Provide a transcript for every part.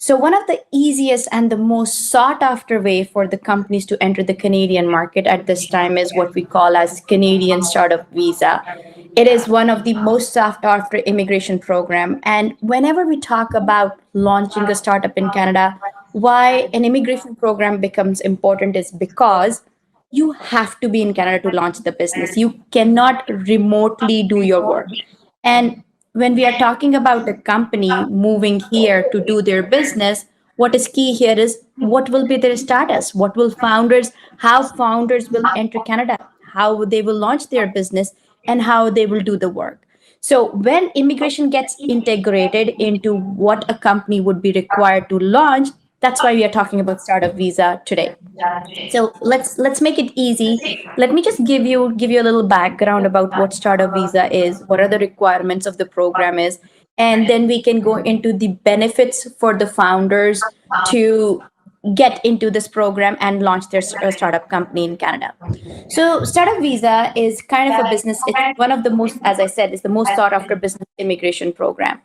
So one of the easiest and the most sought after way for the companies to enter the Canadian market at this time is what we call as Canadian Startup Visa. It is one of the most sought after immigration program. And whenever we talk about launching a startup in Canada, why an immigration program becomes important is because you have to be in Canada to launch the business. You cannot remotely do your work. And when we are talking about a company moving here to do their business, what is key here is what will be their status? What will founders, how founders will enter Canada, how they will launch their business, and how they will do the work. So when immigration gets integrated into what a company would be required to launch, that's why we are talking about startup visa today. So let's make it easy. Let me just give you a little background about what startup visa is, what are the requirements of the program is, and then we can go into the benefits for the founders to get into this program and launch their startup company in Canada. So startup visa is kind of a business. It's one of the most, as I said, is the most sought after business immigration program.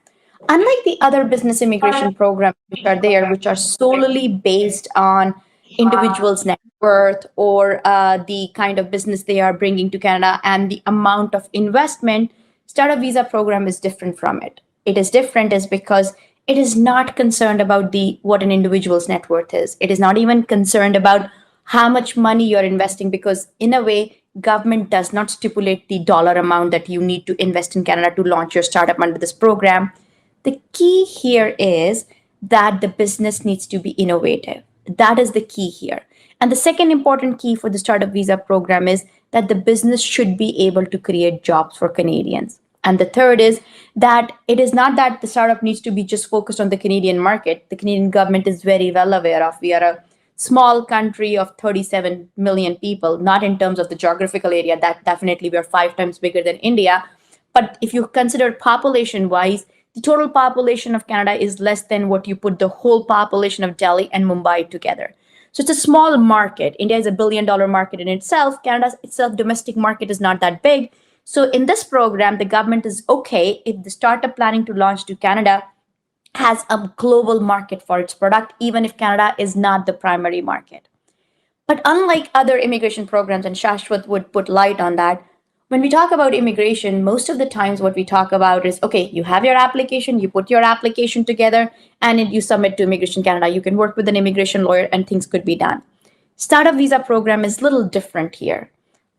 Unlike the other business immigration programs which are there, which are solely based on individuals' net worth or the kind of business they are bringing to Canada and the amount of investment, startup visa program is different from it. It is different is because it is not concerned about the what an individual's net worth is. It is not even concerned about how much money you're investing because in a way government does not stipulate the dollar amount that you need to invest in Canada to launch your startup under this program. The key here is that the business needs to be innovative. That is the key here. And the second important key for the startup visa program is that the business should be able to create jobs for Canadians. And the third is that it is not that the startup needs to be just focused on the Canadian market. The Canadian government is very well aware of. We are a small country of 37 million people, not in terms of the geographical area, that definitely we are 5 times bigger than India. But if you consider population wise, the total population of Canada is less than what you put the whole population of Delhi and Mumbai together. So it's a small market. India is $1 billion market in itself. Canada's itself domestic market is not that big. So in this program, the government is okay if the startup planning to launch to Canada has a global market for its product, even if Canada is not the primary market. But unlike other immigration programs, and Shashwat would put light on that, when we talk about immigration, most of the times what we talk about is okay, you have your application, you put your application together, and you submit to Immigration Canada. You can work with an immigration lawyer, and things could be done. Startup visa program is a little different here.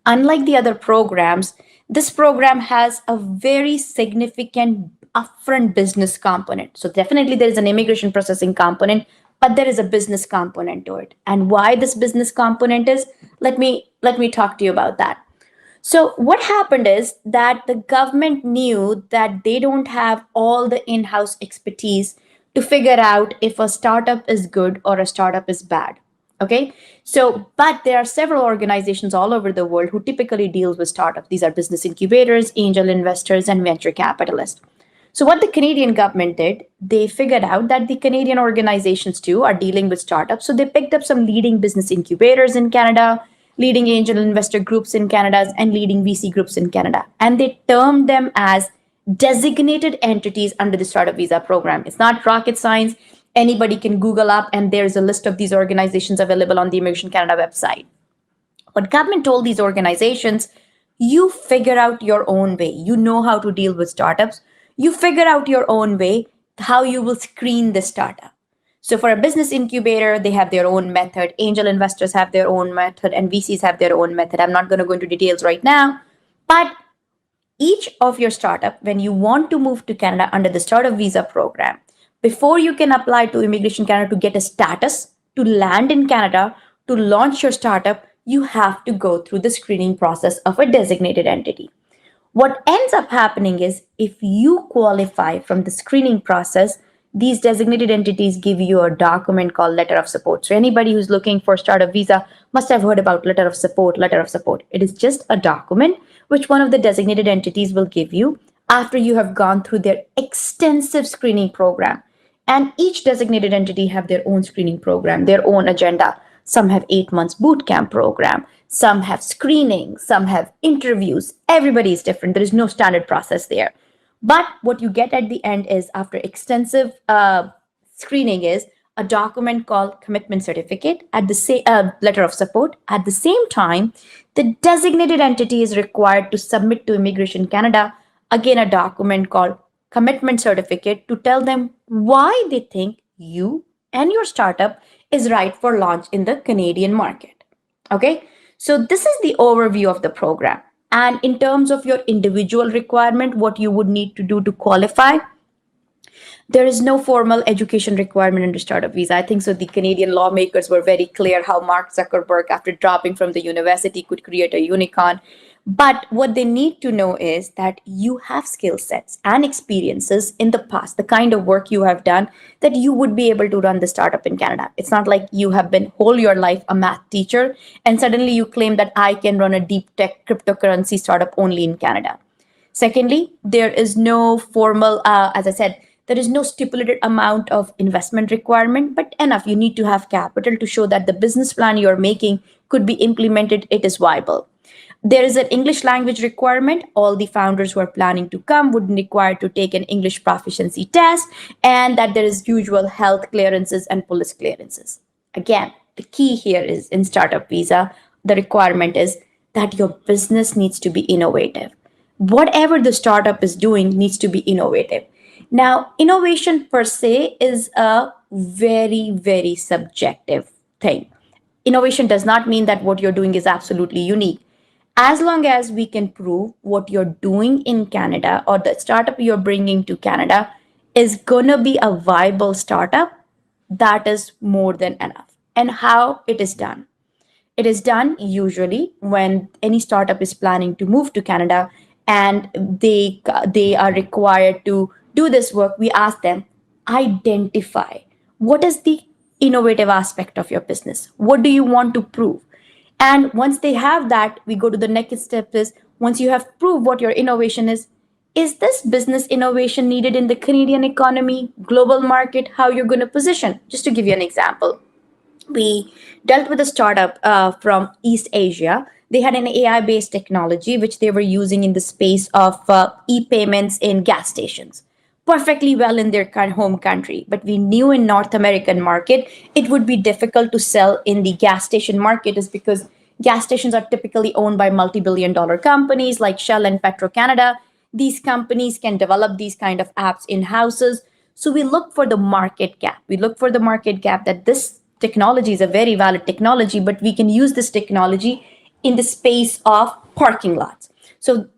Unlike the other programs, this program has a very significant upfront business component. So definitely there is an immigration processing component, but there is a business component to it. And why this business component is, let me talk to you about that. So what happened is that the government knew that they don't have all the in-house expertise to figure out if a startup is good or a startup is bad. Okay. So, but there are several organizations all over the world who typically deals with startups. These are business incubators, angel investors, and venture capitalists. So what the Canadian government did, they figured out that the Canadian organizations too are dealing with startups. So they picked up some leading business incubators in Canada, leading angel investor groups in Canada, and leading VC groups in Canada. And they termed them as designated entities under the startup visa program. It's not rocket science. Anybody can Google up, and there's a list of these organizations available on the Immigration Canada website. What government told these organizations, you figure out your own way. You know how to deal with startups. You figure out your own way how you will screen the startup. So for a business incubator, they have their own method. Angel investors have their own method, and VCs have their own method. I'm not going to go into details right now, but each of your startup, when you want to move to Canada under the startup visa program, before you can apply to Immigration Canada to get a status, to land in Canada, to launch your startup, you have to go through the screening process of a designated entity. What ends up happening is if you qualify from the screening process, these designated entities give you a document called letter of support. So anybody who's looking for startup visa must have heard about letter of support, letter of support. It is just a document which one of the designated entities will give you after you have gone through their extensive screening program. And each designated entity have their own screening program, their own agenda. Some have 8 months boot camp program. Some have screening. Some have interviews. Everybody is different. There is no standard process there. But what you get at the end is after extensive screening is a document called commitment certificate at the same letter of support. At the same time, the designated entity is required to submit to Immigration Canada again a document called commitment certificate to tell them why they think you and your startup is right for launch in the Canadian market. Okay, so this is the overview of the program. And in terms of your individual requirement, what you would need to do to qualify, there is no formal education requirement under startup visa. I think so. The Canadian lawmakers were very clear how Mark Zuckerberg, after dropping from the university, could create a unicorn. But what they need to know is that you have skill sets and experiences in the past, the kind of work you have done, that you would be able to run the startup in Canada. It's not like you have been whole your life a math teacher and suddenly you claim that I can run a deep tech cryptocurrency startup only in Canada. Secondly, there is no formal, as I said, there is no stipulated amount of investment requirement, but enough. You need to have capital to show that the business plan you're making could be implemented, it is viable. There is an English language requirement. All the founders who are planning to come would require to take an English proficiency test, and that there is usual health clearances and police clearances. Again, the key here is in startup visa, the requirement is that your business needs to be innovative. Whatever the startup is doing needs to be innovative. Now, innovation per se is a very, very subjective thing. Innovation does not mean that what you're doing is absolutely unique. As long as we can prove what you're doing in Canada or the startup you're bringing to Canada is going to be a viable startup, that is more than enough. And how it is done? It is done usually when any startup is planning to move to Canada and they are required to do this work. We ask them, identify what is the innovative aspect of your business. What do you want to prove? And once they have that, we go to the next step is once you have proved what your innovation is this business innovation needed in the Canadian economy, global market, how you're going to position? Just to give you an example, we dealt with a startup from East Asia. They had an AI based technology which they were using in the space of e payments in gas stations. Perfectly well in their home country, but we knew in North American market it would be difficult to sell in the gas station market, is because gas stations are typically owned by multi-billion-dollar companies like Shell and Petro Canada. These companies can develop these kind of apps in houses. So we look for the market gap. We look for the market gap that this technology is a very valid technology, but we can use this technology in the space of parking lots.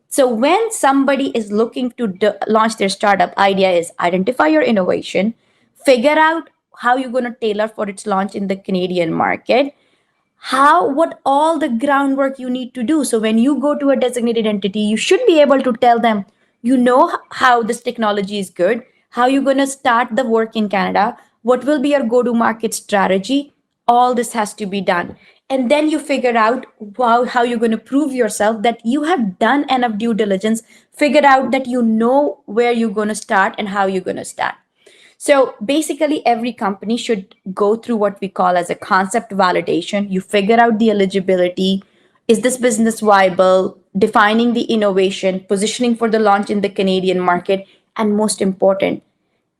So when somebody is looking to launch their startup, idea is identify your innovation, figure out how you're going to tailor for its launch in the Canadian market, what all the groundwork you need to do. So when you go to a designated entity, you should be able to tell them, how this technology is good, how you're going to start the work in Canada, what will be your go to market strategy. All this has to be done. And then you figure out how you're going to prove yourself that you have done enough due diligence, figure out that you know where you're going to start and how you're going to start. So basically, every company should go through what we call as a concept validation. You figure out the eligibility. Is this business viable? Defining the innovation, positioning for the launch in the Canadian market, and most important,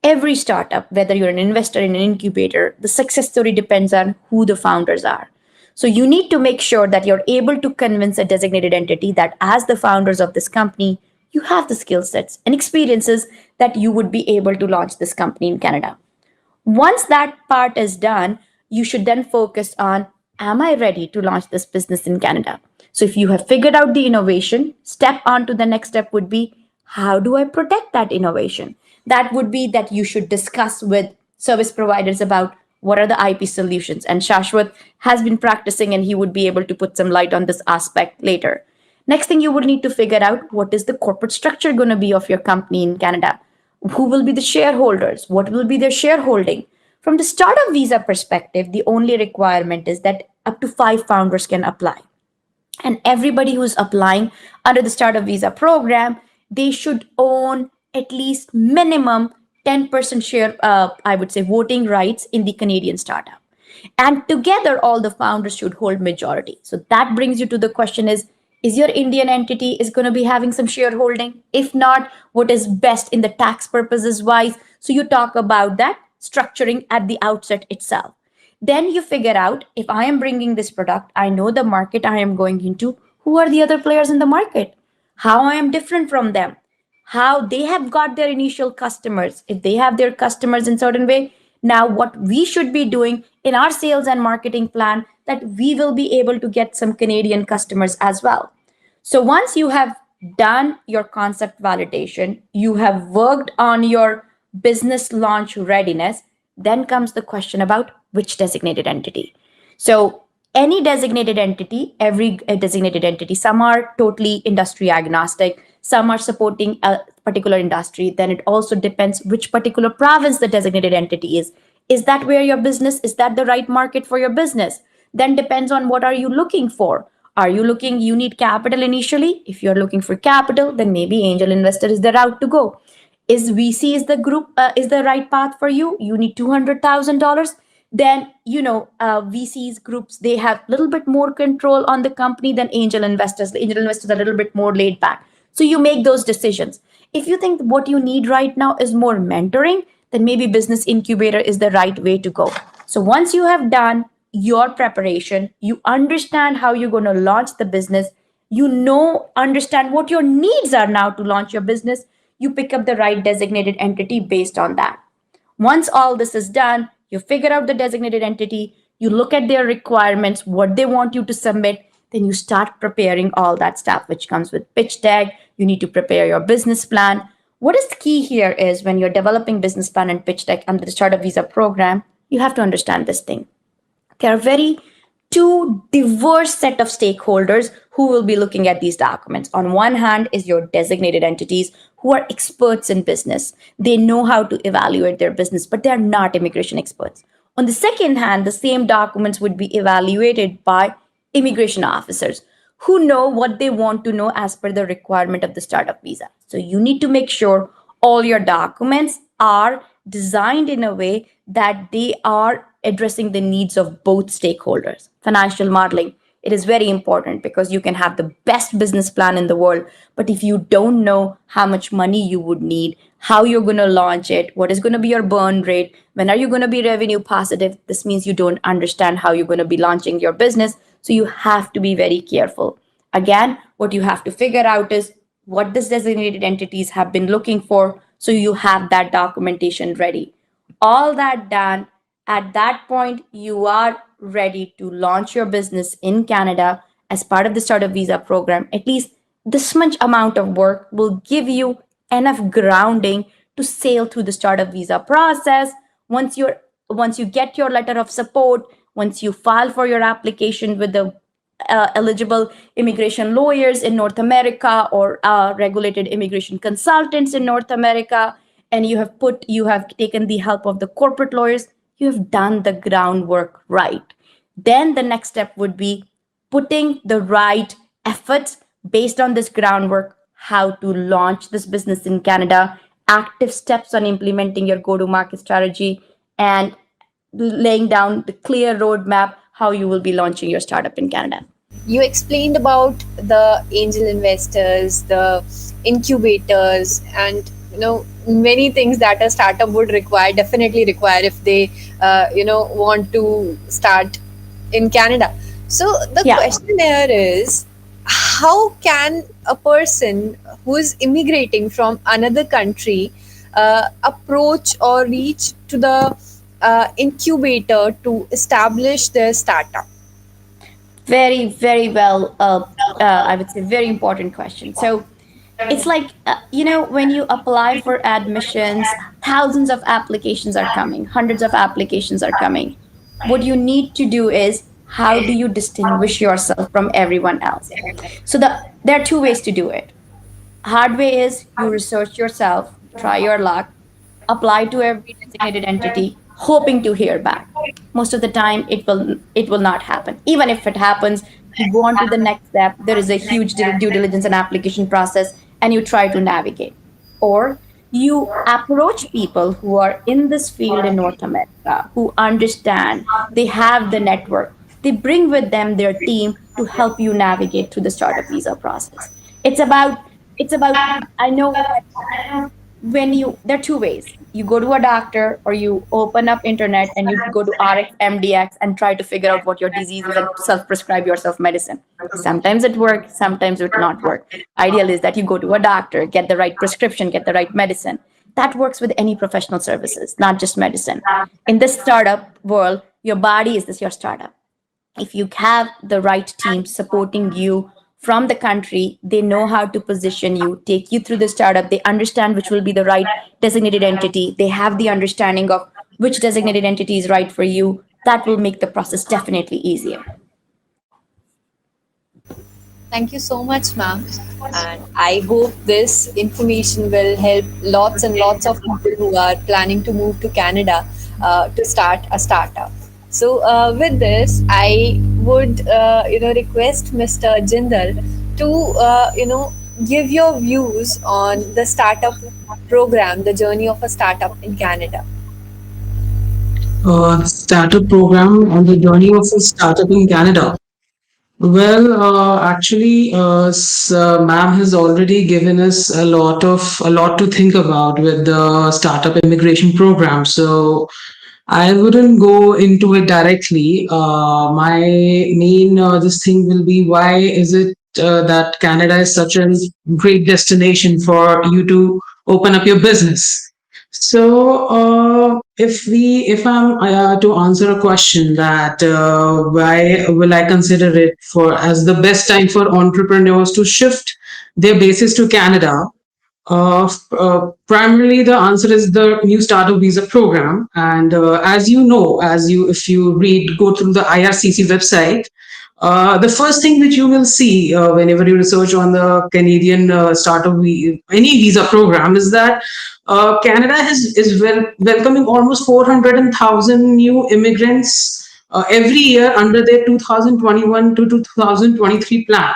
every startup, whether you're an investor in an incubator, the success story depends on who the founders are. So you need to make sure that you're able to convince a designated entity that as the founders of this company, you have the skill sets and experiences that you would be able to launch this company in Canada. Once that part is done, you should then focus on, am I ready to launch this business in Canada? So if you have figured out the innovation, step on to the next step would be, how do I protect that innovation? That would be that you should discuss with service providers about what are the IP solutions. And Shashwat has been practicing and he would be able to put some light on this aspect later. Next thing you would need to figure out, what is the corporate structure going to be of your company in Canada? Who will be the shareholders? What will be their shareholding? From the startup visa perspective, the only requirement is that up to 5 founders can apply. And everybody who's applying under the startup visa program, they should own at least minimum 10% share, I would say, voting rights in the Canadian startup. And together, all the founders should hold majority. So that brings you to the question is your Indian entity is going to be having some shareholding? If not, what is best in the tax purposes wise? So you talk about that structuring at the outset itself. Then you figure out, if I am bringing this product, I know the market I am going into, who are the other players in the market, how I am different from them, how they have got their initial customers. If they have their customers in certain way, now what we should be doing in our sales and marketing plan, that we will be able to get some Canadian customers as well. So once you have done your concept validation, you have worked on your business launch readiness, then comes the question about which designated entity. So any designated entity, every designated entity, some are totally industry agnostic, some are supporting a particular industry. Then it also depends which particular province the designated entity is. Is that where your business, is that the right market for your business? Then depends on what are you looking for. Are you looking, you need capital initially? If you're looking for capital, then maybe angel investor is the route to go. Is VC is the group, is the right path for you? You need $200,000. Then VCs groups, they have a little bit more control on the company than angel investors. The angel investors are a little bit more laid back. So you make those decisions. If you think what you need right now is more mentoring, then maybe business incubator is the right way to go. So once you have done your preparation, you understand how you're going to launch the business, understand what your needs are now to launch your business, you pick up the right designated entity based on that. Once all this is done, you figure out the designated entity, you look at their requirements, what they want you to submit, then you start preparing all that stuff, which comes with pitch deck. You need to prepare your business plan. What is key here is when you're developing business plan and pitch deck under the Startup Visa program, you have to understand this thing. There are very two diverse set of stakeholders who will be looking at these documents. On one hand is your designated entities who are experts in business. They know how to evaluate their business, but they are not immigration experts. On the second hand, the same documents would be evaluated by immigration officers who know what they want to know as per the requirement of the startup visa. So you need to make sure all your documents are designed in a way that they are addressing the needs of both stakeholders. Financial modeling, it is very important because you can have the best business plan in the world, but if you don't know how much money you would need, how you're going to launch it, what is going to be your burn rate, when are you going to be revenue positive, this means you don't understand how you're going to be launching your business. So you have to be very careful. Again, what you have to figure out is what these designated entities have been looking for, so you have that documentation ready. All that done, at that point, you are ready to launch your business in Canada as part of the Startup Visa program. At least this much amount of work will give you enough grounding to sail through the Startup Visa process. Once you get your letter of support, once you file for your application with the eligible immigration lawyers in North America or regulated immigration consultants in North America, and you have taken the help of the corporate lawyers, you have done the groundwork right. Then the next step would be putting the right efforts based on this groundwork, how to launch this business in Canada, active steps on implementing your go-to-market strategy, and laying down the clear roadmap how you will be launching your startup in Canada. You explained about the angel investors, the incubators, and many things that a startup would definitely require if they want to start in Canada. So the Yeah. question here is, how can a person who is immigrating from another country approach or reach to the incubator to establish their startup? Very, very well. I would say very important question. So it's like, when you apply for admissions, thousands of applications are coming, hundreds of applications are coming. What you need to do is, how do you distinguish yourself from everyone else? So there are two ways to do it. Hard way is you research yourself, try your luck, apply to every designated entity, hoping to hear back. Most of the time, it will not happen. Even if it happens, you go on to the next step. There is a huge due diligence and application process, and you try to navigate. Or you approach people who are in this field in North America, who understand, they have the network. They bring with them their team to help you navigate through the startup visa process. It's about, I know that When you, there are two ways: you go to a doctor, or you open up internet and you go to RX MDX and try to figure out what your disease is and self-prescribe yourself medicine. Sometimes it works, sometimes it not work. Ideal is that you go to a doctor, get the right prescription, get the right medicine. That works with any professional services, not just medicine. In this startup world, your body is this your startup. If you have the right team supporting you from the country, they know how to position you, take you through the startup. They understand which will be the right designated entity. They have the understanding of which designated entity is right for you. That will make the process definitely easier. Thank you so much, ma'am. And I hope this information will help lots and lots of people who are planning to move to Canada to start a startup. So, with this, I would request Mr. Jindal to give your views on the startup program, the journey of a startup in Canada. Startup program on the journey of a startup in Canada. Well, actually, ma'am has already given us a lot to think about with the startup immigration program. So I wouldn't go into it directly. My main this thing will be, why is it that Canada is such a great destination for you to open up your business? So, if I'm to answer a question that why will I consider it for as the best time for entrepreneurs to shift their bases to Canada, primarily, the answer is the new startup visa program. And as you know, if you go through the IRCC website, the first thing which you will see whenever you research on the Canadian any visa program is that Canada is welcoming almost 400,000 new immigrants every year under their 2021 to 2023 plan.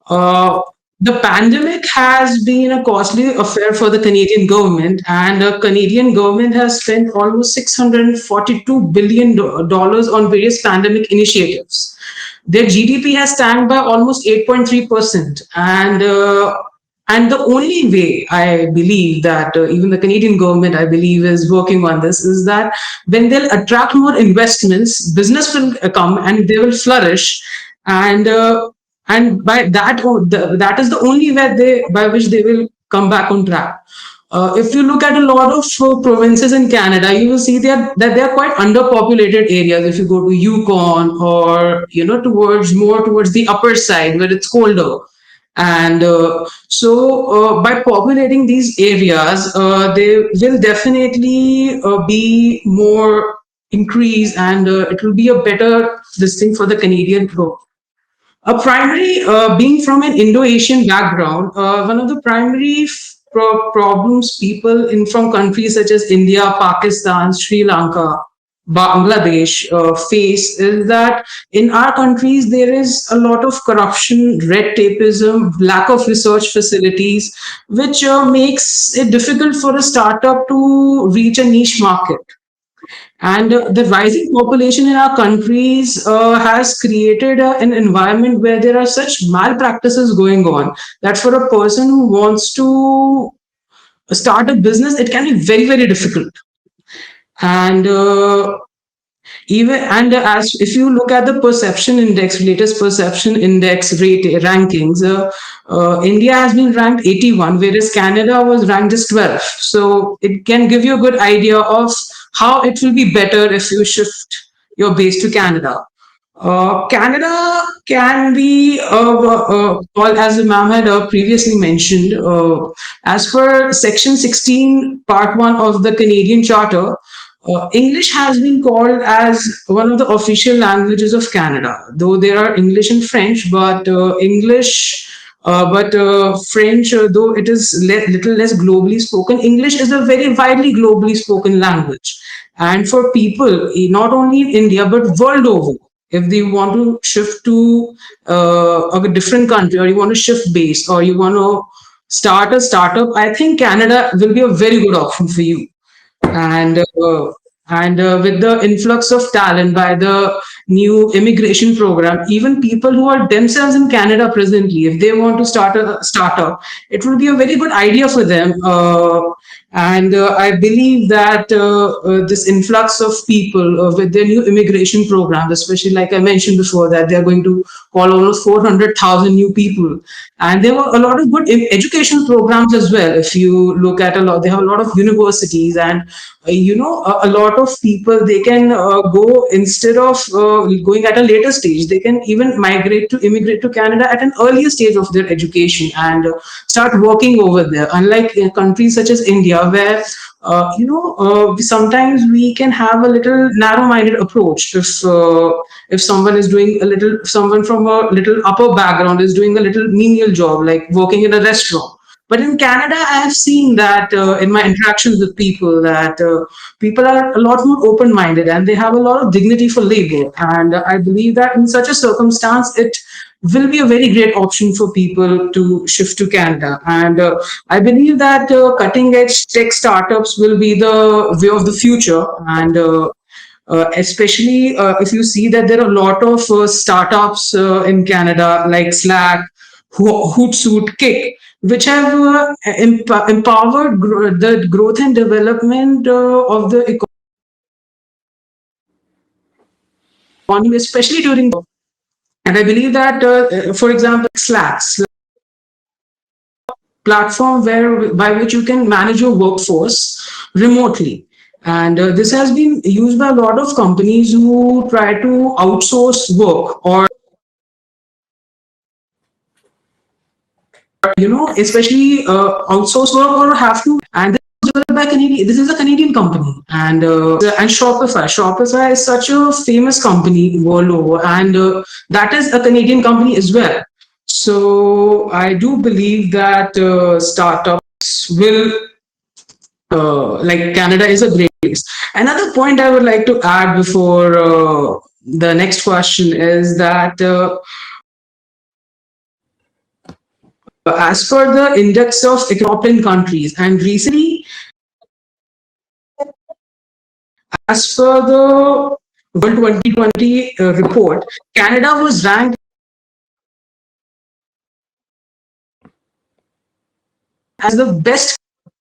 Uh, the pandemic has been a costly affair for the Canadian government, and the Canadian government has spent almost $642 billion dollars on various pandemic initiatives. Their GDP has tanked by almost 8.3%. And the only way I believe that even the Canadian government, I believe, is working on this is that when they'll attract more investments, business will come and they will flourish. And by that, that is the only way by which they will come back on track. If you look at a lot of provinces in Canada, you will see that they are quite underpopulated areas. If you go to Yukon, or towards the upper side where it's colder, and by populating these areas, they will definitely be more increase, and it will be a better this thing for the Canadian growth. A primary, being from an Indo-Asian background, one of the primary problems people in from countries such as India, Pakistan, Sri Lanka, Bangladesh face is that in our countries there is a lot of corruption, red tapeism, lack of research facilities, which makes it difficult for a startup to reach a niche market. And the rising population in our countries has created an environment where there are such malpractices going on that for a person who wants to start a business, it can be very, very difficult. And even and as if you look at the perception index, latest perception index rate rankings, India has been ranked 81, whereas Canada was ranked just 12. So it can give you a good idea of how it will be better if you shift your base to Canada. Canada can be, well, as the ma'am had previously mentioned, as per Section 16, Part 1 of the Canadian Charter, English has been called as one of the official languages of Canada, though there are English and French, but French, though it is little less globally spoken, English is a very widely globally spoken language. And for people, not only in India, but world over, if they want to shift to a different country, or you want to shift base, or you want to start a startup, I think Canada will be a very good option for you. And with the influx of talent by the new immigration program, even people who are themselves in Canada presently, if they want to start a startup, it will be a very good idea for them. And I believe that this influx of people with their new immigration program, especially like I mentioned before, that they are going to call almost 400,000 new people. And there were a lot of good educational programs as well. If you look at a lot, they have a lot of universities, and a lot of people, they can go, instead of going at a later stage, they can even migrate to immigrate to Canada at an earlier stage of their education and start working over there, unlike in countries such as India, where sometimes we can have a little narrow-minded approach. If someone is doing a little, someone from a little upper background is doing a little menial job like working in a restaurant. But in Canada, I have seen that in my interactions with people, that people are a lot more open-minded and they have a lot of dignity for labor. And I believe that in such a circumstance, it will be a very great option for people to shift to Canada. And I believe that cutting edge tech startups will be the way of the future. And especially if you see that there are a lot of startups in Canada like Slack, Hootsuite, Kick, which have empowered the growth and development of the economy, especially during. And I believe that, for example, Slack platform where by which you can manage your workforce remotely. And this has been used by a lot of companies who try to outsource work, or especially outsource work, or have to. And this is developed by Canadian. This is a Canadian company, and Shopify. Shopify is such a famous company world over, and that is a Canadian company as well. So I do believe that startups will, like Canada is a great place. Another point I would like to add before the next question is that as per the index of top 10 countries, and recently, as per the World 2020 report, Canada was ranked as the best.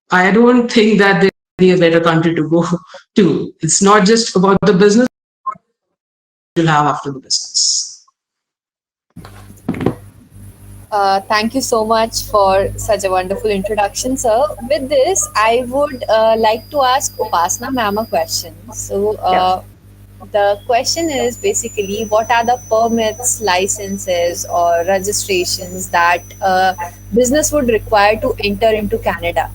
I don't think that there is a better country to go to. It's not just about the business you'll have after the business. Thank you so much for such a wonderful introduction, sir. With this, I would like to ask Upasna ma'am a question. So, Yeah. the question is basically, what are the permits, licenses, or registrations that business would require to enter into Canada?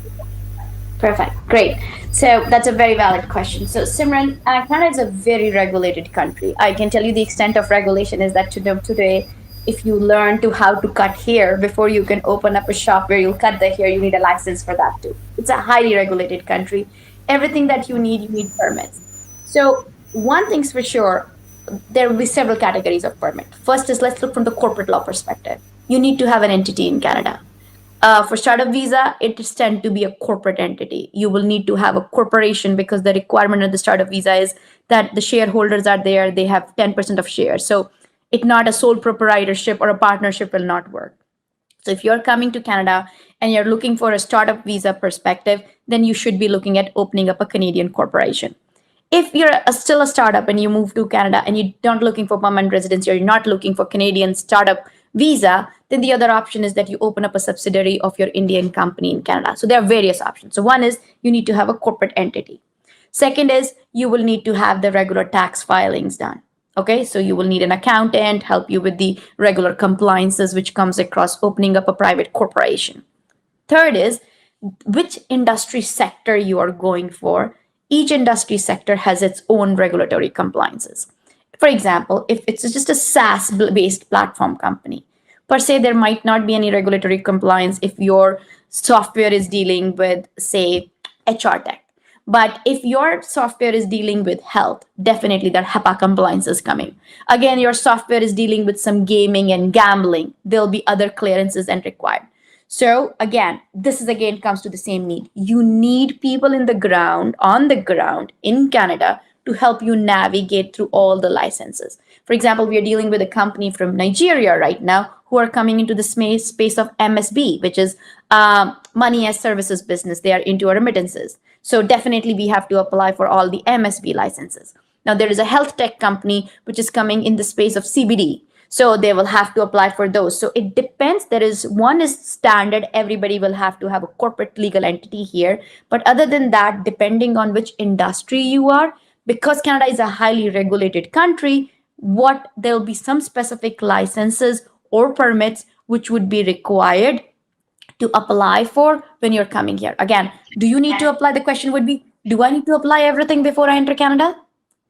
Perfect. Great. So that's a very valid question. So Simran, Canada is a very regulated country. I can tell you the extent of regulation is that today, if you learn to how to cut hair before you can open up a shop where you'll cut the hair, you need a license for that too. It's a highly regulated country. Everything that you need permits. So one thing's for sure, there will be several categories of permit. First is, let's look from the corporate law perspective. You need to have an entity in Canada. For startup visa, it is tend to be a corporate entity. You will need to have a corporation because the requirement of the startup visa is that the shareholders are there. They have 10% of shares. So it's not a sole proprietorship or a partnership will not work. So if you're coming to Canada and you're looking for a startup visa perspective, then you should be looking at opening up a Canadian corporation. If you're still a startup and you move to Canada and you're not looking for permanent residency or you're not looking for Canadian startup visa, then the other option is that you open up a subsidiary of your Indian company in Canada. So there are various options. So one is you need to have a corporate entity. Second is you will need to have the regular tax filings done. Okay, so you will need an accountant help you with the regular compliances which comes across opening up a private corporation. Third is which industry sector you are going for. Each industry sector has its own regulatory compliances. For example, if it's just a SaaS based platform company, per se, there might not be any regulatory compliance if your software is dealing with, say, HR tech. But if your software is dealing with health, definitely that HIPAA compliance is coming. Again, your software is dealing with some gaming and gambling, there'll be other clearances and required. So again, this is again comes to the same need. You need people in the ground, on the ground in Canada to help you navigate through all the licenses. For example, we are dealing with a company from Nigeria right now who are coming into the space of MSB, which is money as services business. They are into remittances. So definitely we have to apply for all the MSB licenses. Now there is a health tech company which is coming in the space of CBD. So they will have to apply for those. So it depends. There is one is standard. Everybody will have to have a corporate legal entity here. But other than that, depending on which industry you are, because Canada is a highly regulated country, what there will be some specific licenses or permits which would be required to apply for when you're coming here. Again, do you need to apply? The question would be, do I need to apply everything before I enter Canada?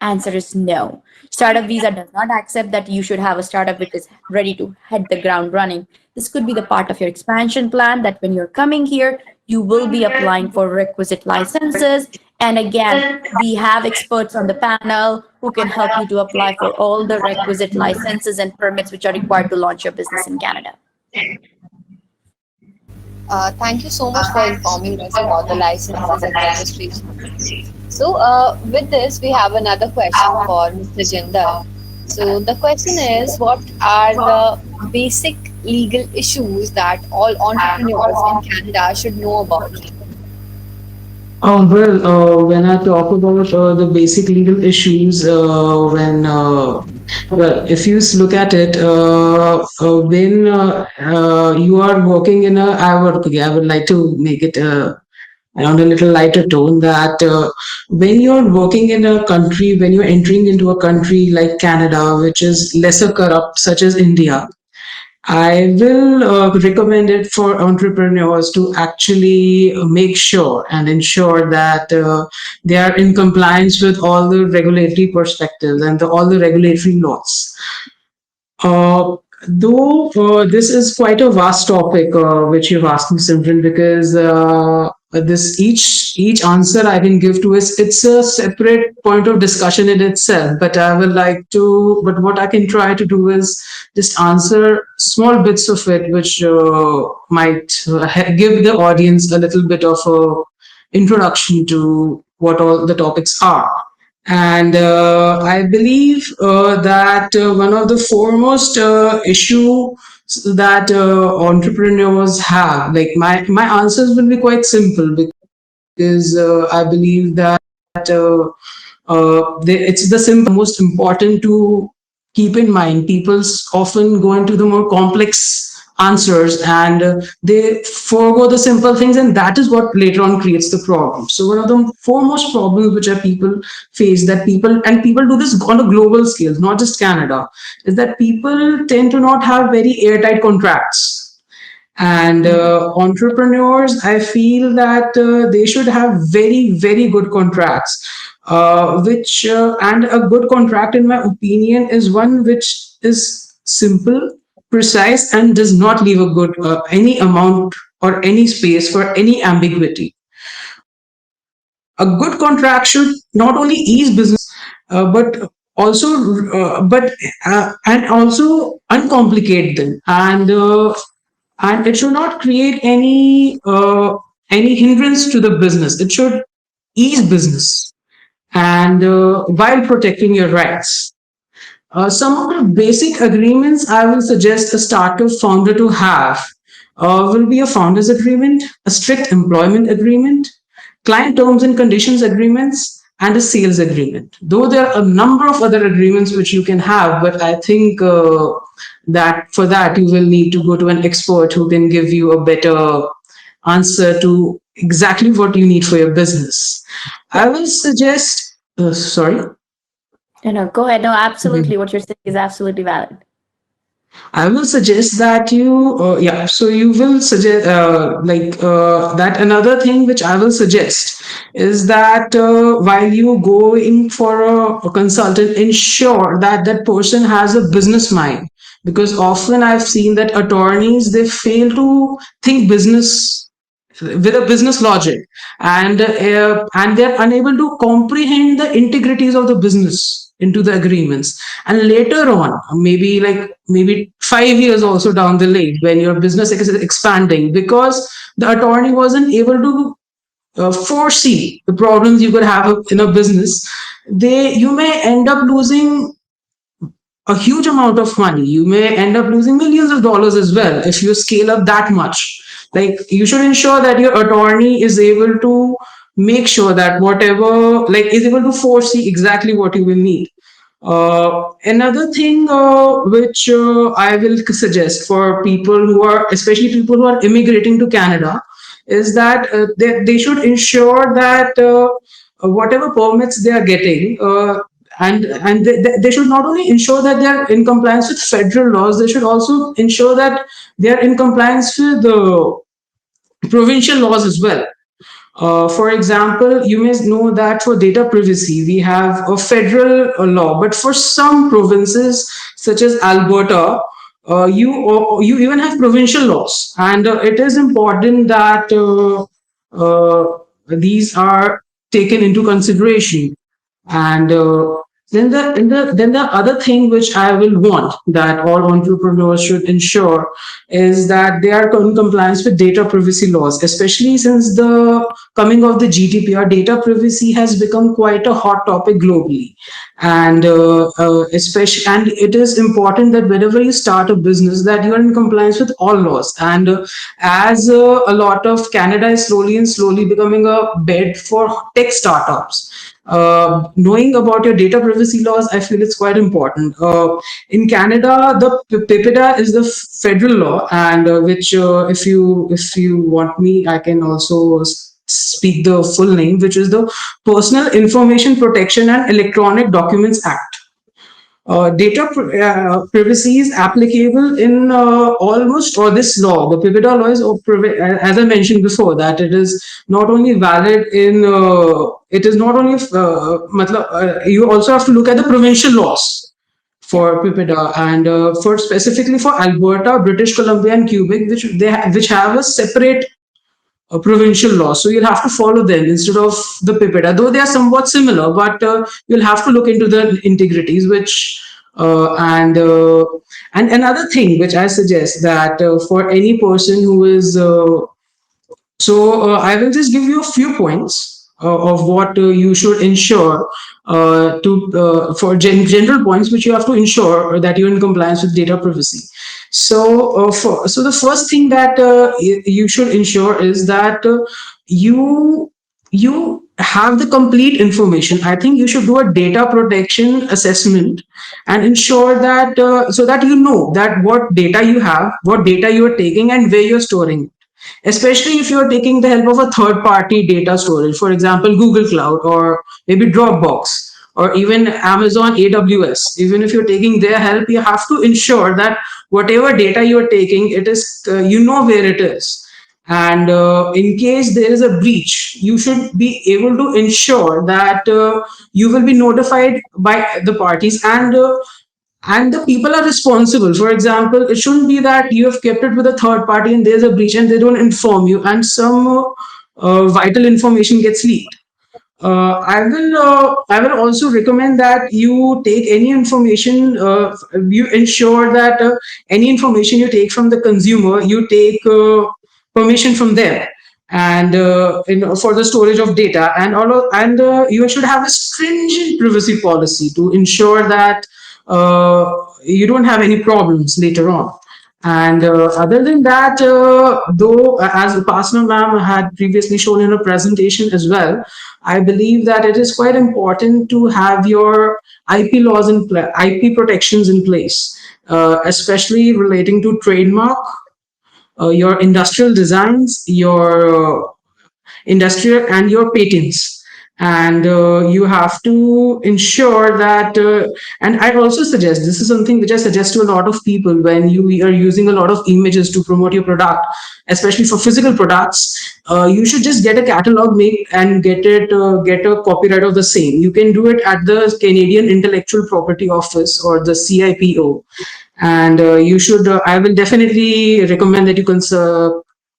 Answer is no. Startup visa does not accept that you should have a startup which is ready to hit the ground running. This could be the part of your expansion plan that when you're coming here, you will be applying for requisite licenses. And again, we have experts on the panel who can help you to apply for all the requisite licenses and permits which are required to launch your business in Canada. Thank you so much for informing us about the licenses and registration. So, with this, we have another question for Mr. Jinder. So, the question is, what are the basic legal issues that all entrepreneurs in Canada should know about? When I talk about the basic legal issues, if you look at it, when you are working in a, I would like to make it on a little lighter tone that when you're working in a country, when you're entering into a country like Canada, which is lesser corrupt, such as India, I will recommend it for entrepreneurs to actually make sure and ensure that they are in compliance with all the regulatory perspectives and all the regulatory laws. Uh, though this is quite a vast topic which you've asked me, Simran, because this each answer I can give to is it's a separate point of discussion in itself. But I will like to, but what I can try to do is just answer small bits of it, which might give the audience a little bit of a introduction to what all the topics are. And I believe that one of the foremost issue that entrepreneurs have, like my answers will be quite simple because I believe that it's the simple most important to keep in mind. People often go into the more complex answers and they forego the simple things, and that is what later on creates the problem. So one of the foremost problems which are people face, that people do this on a global scale, not just Canada, is that people tend to not have very airtight contracts. And entrepreneurs, I feel that they should have very good contracts, which and a good contract, in my opinion, is one which is simple, precise, and does not leave a good any amount or any space for any ambiguity. A good contract should not only ease business, but also and also uncomplicate them, and it should not create any hindrance to the business. It should ease business and while protecting your rights. Some of the basic agreements I will suggest a startup founder to have will be a founder's agreement, a strict employment agreement, client terms and conditions agreements, and a sales agreement. Though there are a number of other agreements which you can have, but I think that for that you will need to go to an expert who can give you a better answer to exactly what you need for your business. I will suggest, sorry. No, go ahead. No, absolutely. What you're saying is absolutely valid. I will suggest that yeah, so you will suggest, that another thing which I will suggest is that while you go in for a consultant, ensure that that person has a business mind. Because often I've seen that attorneys, they fail to think business with a business logic, and they're unable to comprehend the integrities of the business into the agreements. And later on, maybe 5 years also down the lane, when your business is expanding, because the attorney wasn't able to foresee the problems you could have in a business, you may end up losing a huge amount of money. You may end up losing millions of dollars as well if you scale up that much. Like, you should ensure that your attorney is able to make sure that whatever, like, is able to foresee exactly what you will need. Another thing which I will suggest for people who are, especially people who are immigrating to Canada, is that they should ensure that whatever permits they are getting, and they should not only ensure that they are in compliance with federal laws, they should also ensure that they are in compliance with the provincial laws as well. For example, you may know that for data privacy, we have a federal law, but for some provinces, such as Alberta, you even have provincial laws, and it is important that these are taken into consideration. And then the other thing which I will want that all entrepreneurs should ensure is that they are in compliance with data privacy laws, especially since the coming of the GDPR. Data privacy has become quite a hot topic globally, and especially, and it is important that whenever you start a business, that you are in compliance with all laws. And as a lot of Canada is slowly and slowly becoming a bed for tech startups, knowing about your data privacy laws, I feel it's quite important. In Canada, the PIPEDA is the federal law, and which, if you want me, I can also speak the full name, which is the Personal Information Protection and Electronic Documents Act. Data privacy is applicable in almost, or this law, the PIPEDA law is, as I mentioned before, that it is not only valid in, it is not only, you also have to look at the provincial laws Yeah. for PIPEDA, and for specifically for Alberta, British Columbia, and Quebec, which have a separate provincial law. So you'll have to follow them instead of the PIPEDA, though they are somewhat similar, but you'll have to look into the integrities, which and another thing which I suggest that for any person who is I will just give you a few points of what you should ensure to for general points which you have to ensure that you're in compliance with data privacy. So the first thing that you should ensure is that you have the complete information. I think you should do a data protection assessment and ensure that so that you know that what data you have, what data you are taking, and where you're storing, especially if you're taking the help of a third party data storage, for example Google Cloud, or maybe Dropbox, or even Amazon AWS. Even if you're taking their help, you have to ensure that whatever data you're taking, it is you know where it is. And in case there is a breach, you should be able to ensure that you will be notified by the parties, and the people are responsible. For example, it shouldn't be that you have kept it with a third party and there's a breach and they don't inform you, and some vital information gets leaked. I will also recommend that you take any information. You ensure that any information you take from the consumer, you take permission from them, and for the storage of data, and you should have a stringent privacy policy to ensure that you don't have any problems later on. And other than that, though, as Upasana ma'am had previously shown in a presentation as well, I believe that it is quite important to have your IP laws in IP protections in place, especially relating to trademark, your industrial designs, your industrial, and your patents. And you have to ensure that, and I also suggest, this is something which I suggest to a lot of people, when you are using a lot of images to promote your product, especially for physical products, you should just get a catalog made and get a copyright of the same. You can do it at the Canadian Intellectual Property Office, or the CIPO. And you should I will definitely recommend that you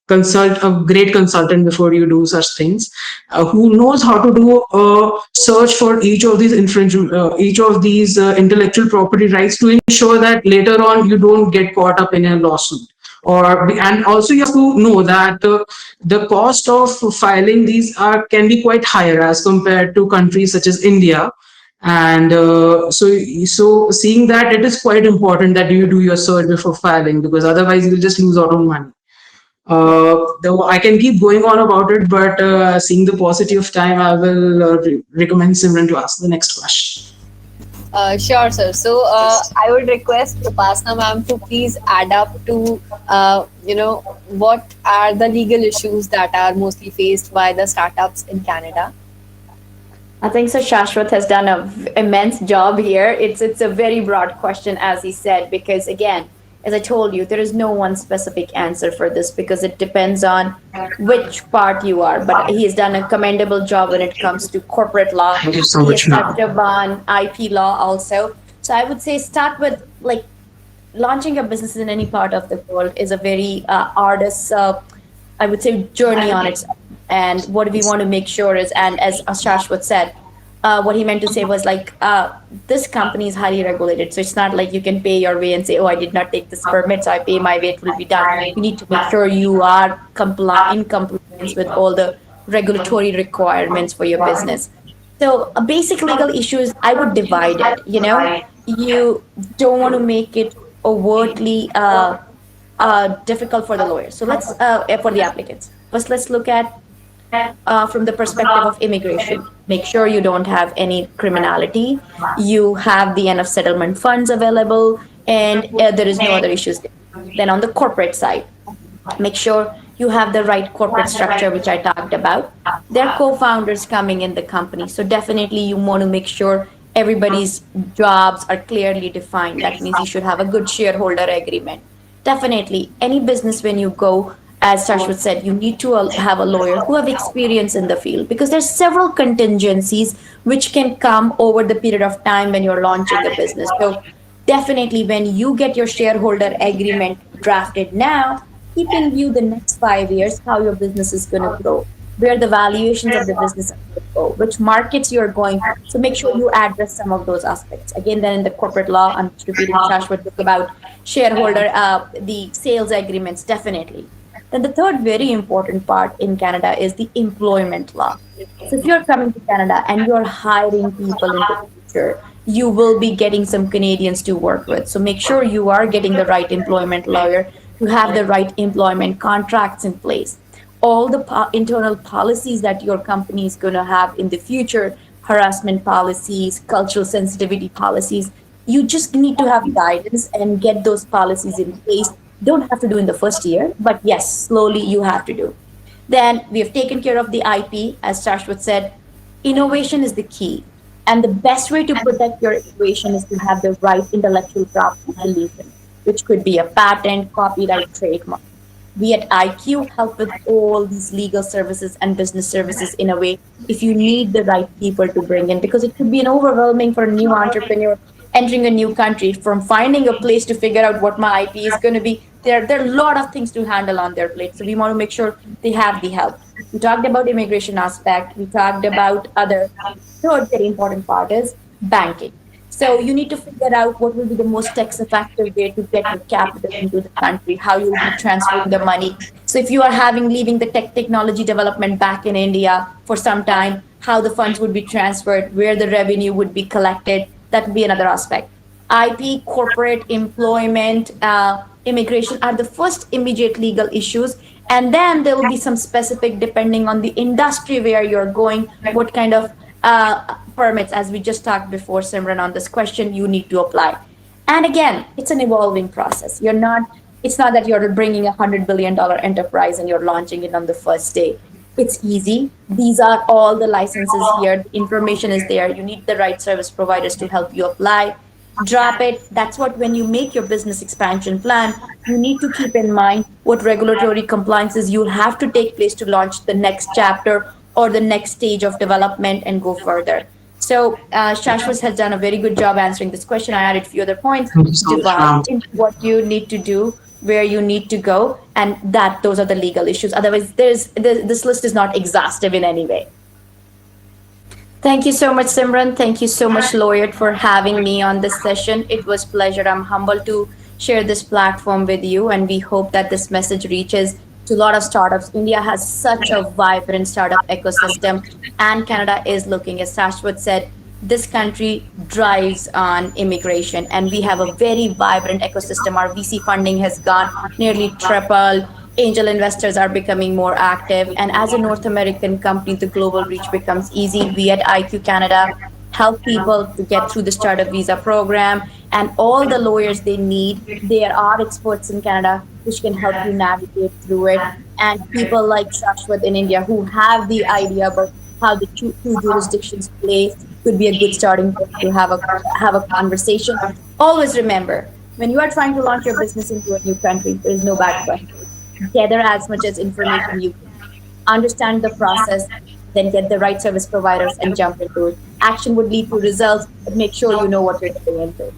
consult a great consultant before you do such things, who knows how to do a search for each of these each of these intellectual property rights, to ensure that later on you don't get caught up in a lawsuit. And also you have to know that the cost of filing these are can be quite higher as compared to countries such as India. And so seeing that, it is quite important that you do your search before filing, because otherwise you'll just lose out on money. Though I can keep going on about it, but seeing the paucity of time, I will recommend Simran to ask the next question. Sure, sir. So I would request Upasna ma'am to please add up to, what are the legal issues that are mostly faced by the startups in Canada? I think so. Shashwat has done a immense job here. It's a very broad question, as he said, because again, as I told you, there is no one specific answer for this because it depends on which part you are. But he has done a commendable job when it comes to corporate law. Thank you so He much, has touched ma'am. upon IP law also. So I would say start with like launching a business in any part of the world is a very arduous, I would say, journey on its own. And what we want to make sure is, and as Shashwat said, what he meant to say was like, this company is highly regulated. So it's not like you can pay your way and say, oh, I did not take this permit, so I pay my way, it will be done. You need to make sure you are in compliance with all the regulatory requirements for your business. So basic legal issues, I would divide it. You don't want to make it overtly difficult for the lawyers. So let's for the applicants. First, let's look at from the perspective of immigration. Make sure you don't have any criminality. You have the enough settlement funds available, and there is no other issues there. Then on the corporate side, make sure you have the right corporate structure, which I talked about. There are co-founders coming in the company, so definitely you want to make sure everybody's jobs are clearly defined. That means you should have a good shareholder agreement. Definitely any business, when you go, as Shashwat said, you need to have a lawyer who have experience in the field, because there's several contingencies which can come over the period of time when you're launching a business. So definitely when you get your shareholder agreement drafted now, keep in view the next 5 years, how your business is going to grow, where the valuations of the business are going to go, which markets you're going. So make sure you address some of those aspects. Again, then in the corporate law, I'm just repeating Shashwat book about shareholder, the sales agreements, definitely. Then the third very important part in Canada is the employment law. So if you're coming to Canada and you're hiring people in the future, you will be getting some Canadians to work with. So make sure you are getting the right employment lawyer, to have the right employment contracts in place. All the internal policies that your company is going to have in the future, harassment policies, cultural sensitivity policies, you just need to have guidance and get those policies in place. Don't have to do in the first year, but yes, slowly you have to do. Then we have taken care of the IP, as Shashwat said. Innovation is the key. And the best way to protect your innovation is to have the right intellectual property solution, which could be a patent, copyright, trademark. We at IQ help with all these legal services and business services in a way, if you need the right people to bring in, because it could be an overwhelming for a new entrepreneur entering a new country, from finding a place to figure out what my IP is going to be. There are a lot of things to handle on their plate. So we want to make sure they have the help. We talked about immigration aspect. We talked about other. Third very important part is banking. So you need to figure out what will be the most tax effective way to get your capital into the country, how you'll be transferring the money. So if you are having leaving the technology development back in India for some time, how the funds would be transferred, where the revenue would be collected, that would be another aspect. IP, corporate, employment, immigration are the first immediate legal issues. And then there will be some specific depending on the industry where you're going, what kind of permits, as we just talked before, Simran, on this question, you need to apply. And again, it's an evolving process. It's not that you're bringing $100 billion enterprise and you're launching it on the first day. It's easy. These are all the licenses here. The information is there. You need the right service providers to help you apply. Drop it. That's what, when you make your business expansion plan, you need to keep in mind what regulatory compliances you'll have to take place to launch the next chapter or the next stage of development and go further. So Shashwat has done a very good job answering this question. I added a few other points. Thank you so much, Divide ma'am. into what you need to do, where you need to go, and that those are the legal issues. Otherwise, this list is not exhaustive in any way. Thank you so much, Simran. Thank you so much, Lloyd, for having me on this session. It was pleasure. I'm humbled to share this platform with you, and we hope that this message reaches to a lot of startups. India has such a vibrant startup ecosystem, and Canada is looking, as Shashwat said, this country drives on immigration, and we have a very vibrant ecosystem. Our VC funding has gone nearly tripled. Angel investors are becoming more active, and as a North American company, the global reach becomes easy. We at IQ Canada help people to get through the startup visa program, and all the lawyers they need. There are experts in Canada which can help you navigate through it, and people like Shashwat in India who have the idea about how the two jurisdictions play could be a good starting point to have a conversation. Always remember, when you are trying to launch your business into a new country, there is no bad question. Gather as much as information you can, understand the process, then get the right service providers and jump into it. Action would lead to results, but make sure you know what you're getting into.